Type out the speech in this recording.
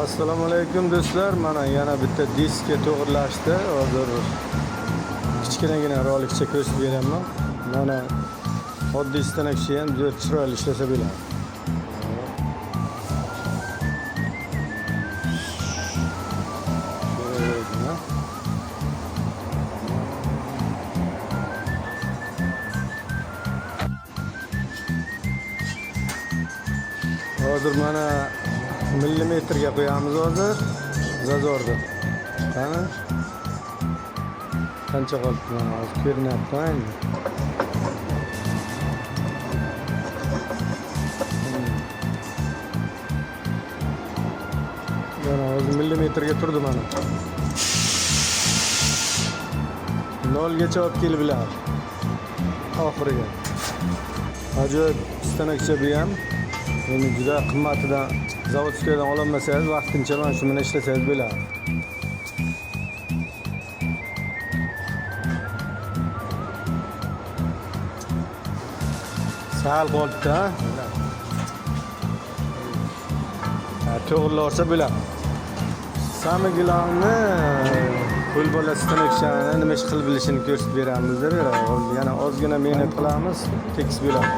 Assalomu alaykum do'stlar. Mana yana bitta diska to'g'rilashdi. Hozir kichkinagina rolikcha ko'rsatib beraman. Mana oddiy stanokchi ham juda chiroyli ishlasa bo'ladi. Hozir mana millimetrga qo'yamiz hozir. Zazorda. Qani? Qancha qoldi? Mana hozir ko'rinyapti endi. Mana hozir millimetrga turdi mana. 0 gacha olib kelib biladi. Oxiriga. Ajoyib stanokcha bu ham. Endi juda qimmatidan zavodskidan ololmasangiz vaqtincha mana shu bilan ishlasangiz bo'ladi. Sal qoldi-da. To'g'rilasa bo'ladi. Samigilarni qo'l bola stanokchani nima ish qilib bilishini ko'rsatib beramiz deb, yana ozgina mehnat qilamiz, tekis bo'ladi.